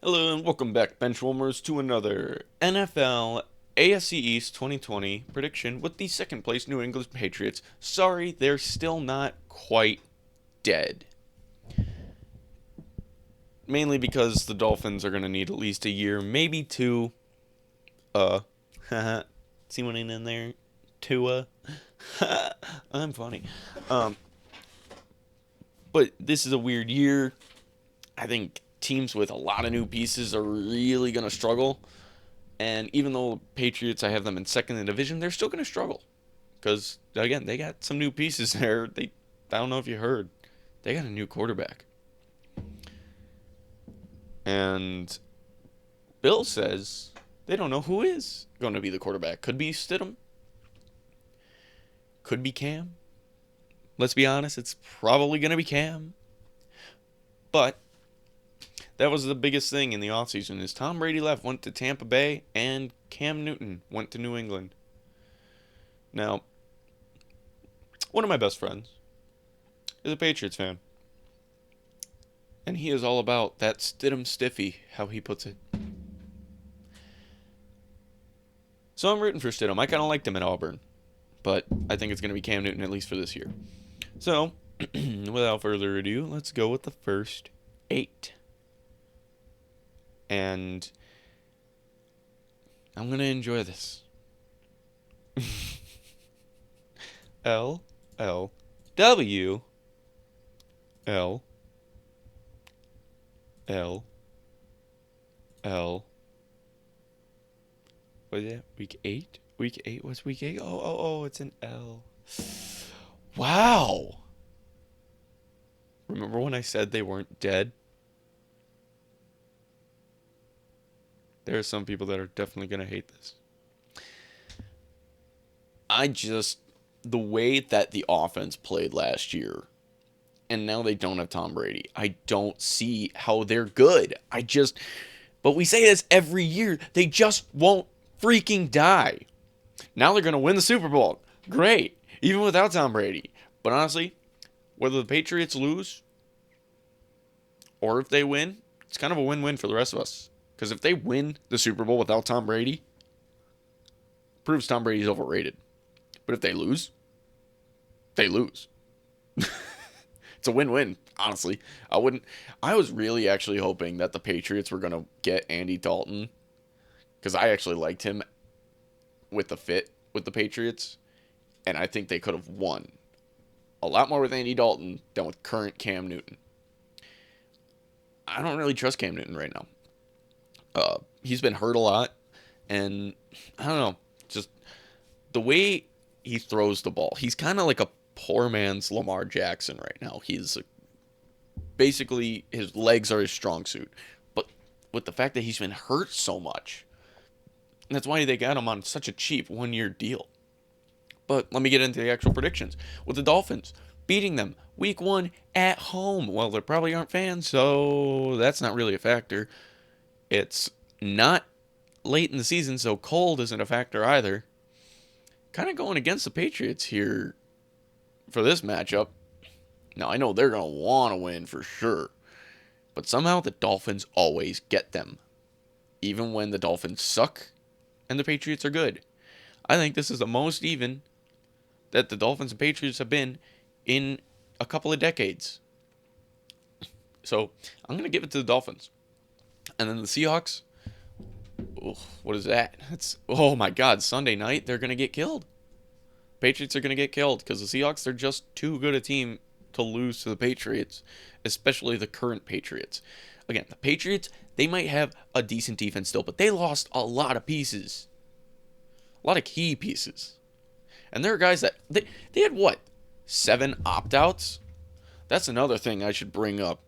Hello and welcome back, Benchwarmers, to another NFL AFC East 2020 prediction with the second place New England Patriots. Sorry, they're still not quite dead. Mainly because the Dolphins are going to need at least a year, maybe two. Uh, see what in there? Tua. I'm funny. Um, but this is a weird year. I think teams with a lot of new pieces are really going to struggle. And even though the Patriots, I have them in second in the division, they're still going to struggle. Because, again, they got some new pieces there. I don't know if you heard, they got a new quarterback. And Bill says they don't know who is going to be the quarterback. Could be Stidham. Could be Cam. Let's be honest, it's probably going to be Cam. But that was the biggest thing in the offseason is Tom Brady left, went to Tampa Bay, and Cam Newton went to New England. Now, one of my best friends is a Patriots fan. And he is all about that Stidham stiffy, how he puts it. So I'm rooting for Stidham. I kind of liked him at Auburn. But I think it's going to be Cam Newton, at least for this year. So, without further ado, let's go with the first 8. And I'm going to enjoy this. L, L, W, L, L, L. What is that? Week 8? Week 8? What's week 8? Oh, it's an L. Wow. Remember when I said they weren't dead? There are some people that are definitely going to hate this. The way that the offense played last year, and now they don't have Tom Brady, I don't see how they're good. But we say this every year. They just won't freaking die. Now they're going to win the Super Bowl. Great. Even without Tom Brady. But honestly, whether the Patriots lose or if they win, it's kind of a win-win for the rest of us. Because if they win the Super Bowl without Tom Brady, proves Tom Brady's overrated. But if they lose, they lose. It's a win-win, honestly. I was really actually hoping that the Patriots were going to get Andy Dalton. Because I actually liked him with the fit with the Patriots. And I think they could have won a lot more with Andy Dalton than with current Cam Newton. I don't really trust Cam Newton right now. He's been hurt a lot. And I don't know. Just the way he throws the ball. He's kind of like a poor man's Lamar Jackson right now. Basically, his legs are his strong suit. But with the fact that he's been hurt so much, that's why they got him on such a cheap 1-year deal. But let me get into the actual predictions. With the Dolphins beating them week 1 at home. Well, they probably aren't fans, so that's not really a factor. It's not late in the season, so cold isn't a factor either. Kind of going against the Patriots here for this matchup. Now, I know they're going to want to win for sure, but somehow the Dolphins always get them, even when the Dolphins suck and the Patriots are good. I think this is the most even that the Dolphins and Patriots have been in a couple of decades. So I'm going to give it to the Dolphins. And then the Seahawks, oh, what is that? Oh my God, Sunday night, they're going to get killed. Patriots are going to get killed because the Seahawks, they're just too good a team to lose to the Patriots, especially the current Patriots. Again, the Patriots, they might have a decent defense still, but they lost a lot of pieces. A lot of key pieces. And there are guys that, they had what? 7 opt-outs? That's another thing I should bring up.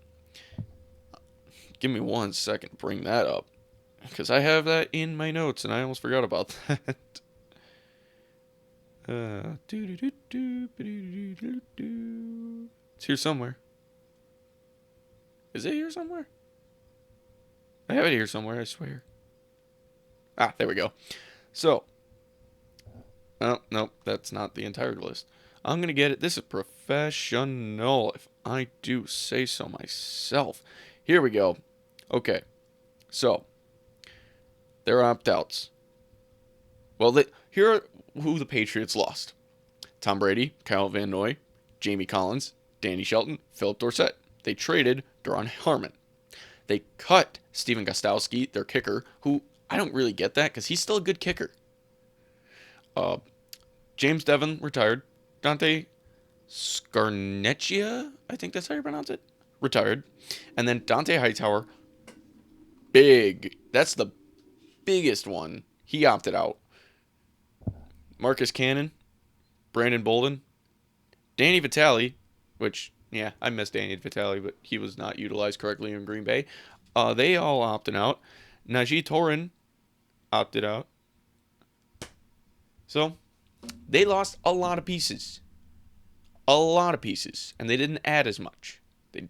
Give me 1 second to bring that up. Because I have that in my notes and I almost forgot about that. It's here somewhere. Is it here somewhere? I have it here somewhere, I swear. Ah, there we go. So, oh, nope, that's not the entire list. I'm going to get it. This is professional, if I do say so myself. Here we go. Okay. So, their opt-outs. Well, here are who the Patriots lost. Tom Brady, Kyle Van Noy, Jamie Collins, Danny Shelton, Philip Dorsett. They traded Duron Harmon. They cut Steven Gostkowski, their kicker, who I don't really get that because he's still a good kicker. Uh, James Devon retired. Dante Scarnecchia, I think that's how you pronounce it, retired. And then Dante Hightower, big. That's the biggest one. He opted out. Marcus Cannon, Brandon Bolden, Danny Vitale, which, yeah, I miss Danny Vitale, but he was not utilized correctly in Green Bay. They all opted out. Najee Torin opted out. So, they lost a lot of pieces. A lot of pieces. And they didn't add as much.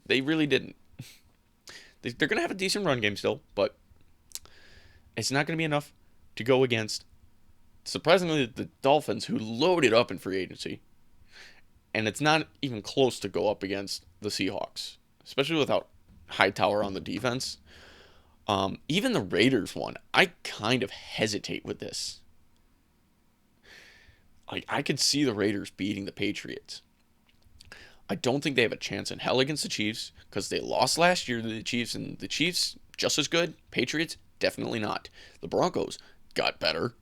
They really didn't. They're going to have a decent run game still, but it's not going to be enough to go against, surprisingly, the Dolphins, who loaded up in free agency. And it's not even close to go up against the Seahawks, especially without Hightower on the defense. Even the Raiders one, I kind of hesitate with this. Like, I could see the Raiders beating the Patriots. I don't think they have a chance in hell against the Chiefs because they lost last year to the Chiefs, and the Chiefs just as good. Patriots definitely not. The Broncos got better.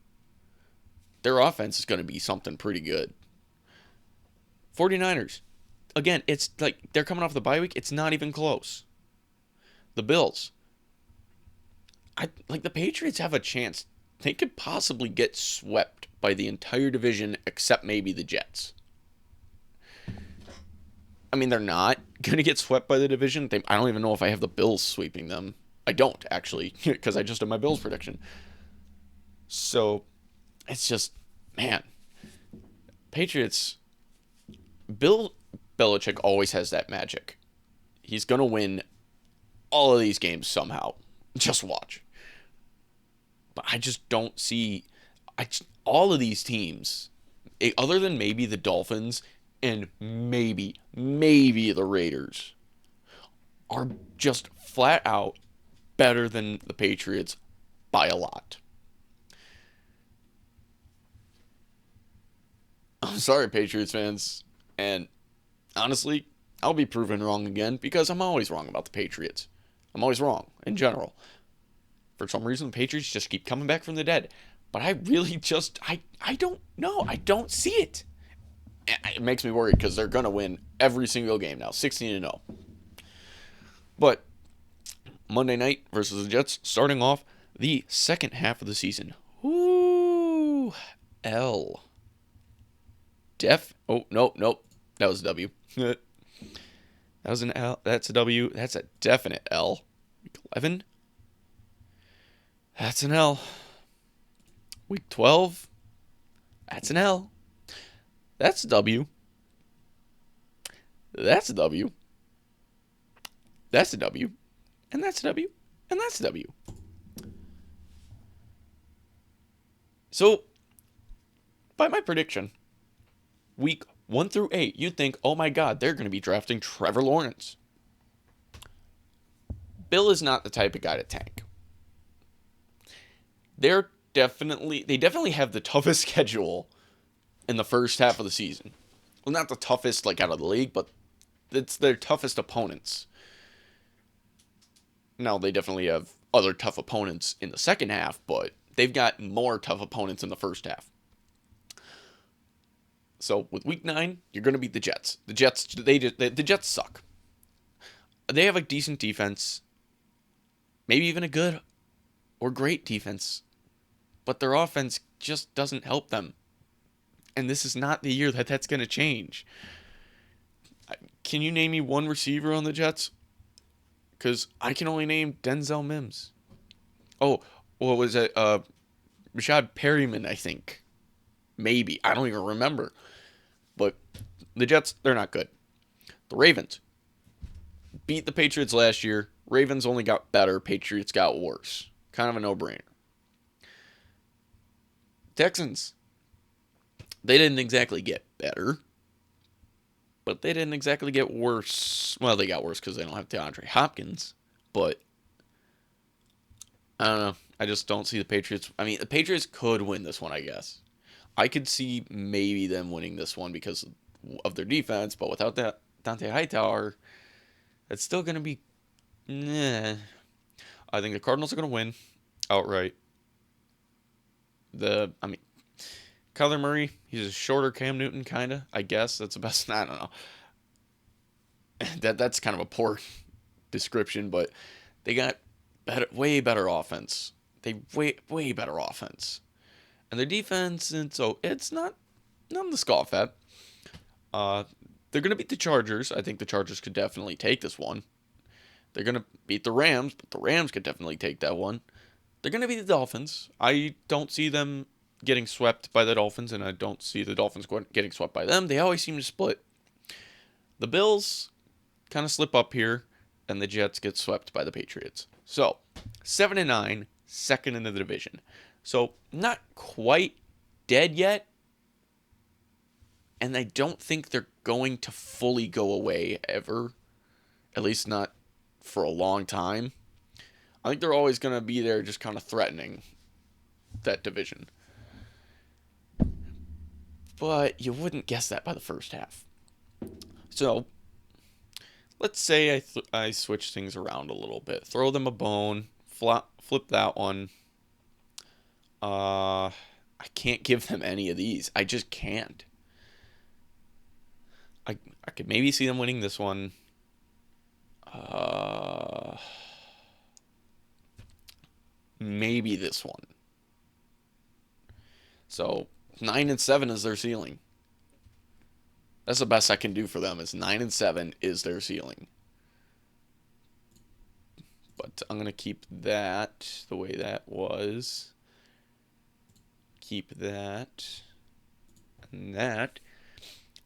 Their offense is going to be something pretty good. 49ers, again, it's like they're coming off the bye week. It's not even close. The Bills, the Patriots have a chance. They could possibly get swept by the entire division except maybe the Jets. I mean, they're not going to get swept by the division. I don't even know if I have the Bills sweeping them. I don't, actually, because I just did my Bills prediction. So, it's just, man. Patriots, Bill Belichick always has that magic. He's going to win all of these games somehow. Just watch. But I just don't see all of these teams, other than maybe the Dolphins and maybe the Raiders, are just flat out better than the Patriots by a lot. I'm sorry, Patriots fans. And honestly, I'll be proven wrong again because I'm always wrong about the Patriots. I'm always wrong in general. For some reason, the Patriots just keep coming back from the dead. But I really just, I don't know. I don't see it. It makes me worried because they're going to win every single game now, 16-0. But Monday night versus the Jets, starting off the second half of the season. Ooh, L. Oh, nope. That was a W. That was an L. That's a W. That's a definite L. Week 11. That's an L. Week 12. That's an L. That's a W. That's a W. That's a W. And that's a W. And that's a W. So, by my prediction, week 1 through 8, you'd think, oh my God, they're going to be drafting Trevor Lawrence. Bill is not the type of guy to tank. They definitely have the toughest schedule in the first half of the season. Well, not the toughest like out of the league, but it's their toughest opponents. Now, they definitely have other tough opponents in the second half, but they've got more tough opponents in the first half. So with week 9, you're going to beat the Jets. The Jets suck. They have a decent defense, maybe even a good or great defense, but their offense just doesn't help them. And this is not the year that's going to change. Can you name me one receiver on the Jets? Because I can only name Denzel Mims. Oh, what was it? Rashad Perryman, I think. Maybe. I don't even remember. But the Jets, they're not good. The Ravens beat the Patriots last year. Ravens only got better. Patriots got worse. Kind of a no-brainer. Texans, they didn't exactly get better. But they didn't exactly get worse. Well, they got worse because they don't have DeAndre Hopkins. But I don't know. I just don't see the Patriots. I mean, the Patriots could win this one, I guess. I could see maybe them winning this one because of their defense, but without that Dante Hightower, it's still going to be. Nah. I think the Cardinals are going to win outright. I mean, Kyler Murray, he's a shorter Cam Newton, kind of. I guess that's the best. I don't know. That's kind of a poor description, but they got way better offense. They way better offense, and their defense, and so it's not nothing to scoff at. Uh, they're gonna beat the Chargers. I think the Chargers could definitely take this one. They're gonna beat the Rams, but the Rams could definitely take that one. They're gonna beat the Dolphins. I don't see them getting swept by the Dolphins, and I don't see the Dolphins getting swept by them. They always seem to split. The Bills kind of slip up here, and the Jets get swept by the Patriots. So 7-9, second in the division. So not quite dead yet, and I don't think they're going to fully go away ever. At least not for a long time. I think they're always going to be there just kind of threatening that division. But you wouldn't guess that by the first half. So let's say I switch things around a little bit. Throw them a bone. Flip that one. I can't give them any of these. I just can't. I could maybe see them winning this one. Maybe this one. So 9-7 is their ceiling. That's the best I can do for them. Is 9-7 is their ceiling. But I'm gonna keep that the way that was. Keep that and that.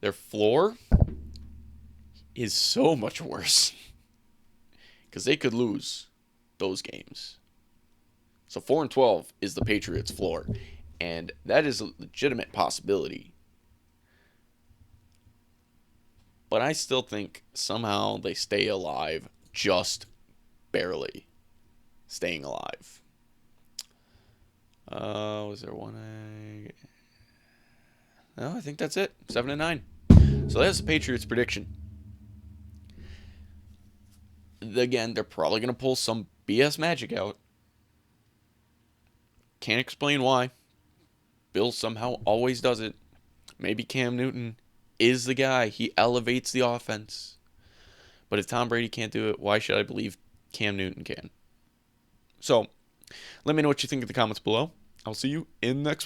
Their floor is so much worse because they could lose those games. So 4-12 is the Patriots' floor, and that is a legitimate possibility. But I still think somehow they stay alive, just barely staying alive. Was there one? No, I think that's it. 7-9. So that's the Patriots' prediction. Again, they're probably going to pull some BS magic out. Can't explain why. Bill somehow always does it. Maybe Cam Newton is the guy. He elevates the offense. But if Tom Brady can't do it, why should I believe Cam Newton can? So, let me know what you think in the comments below. I'll see you in the next one.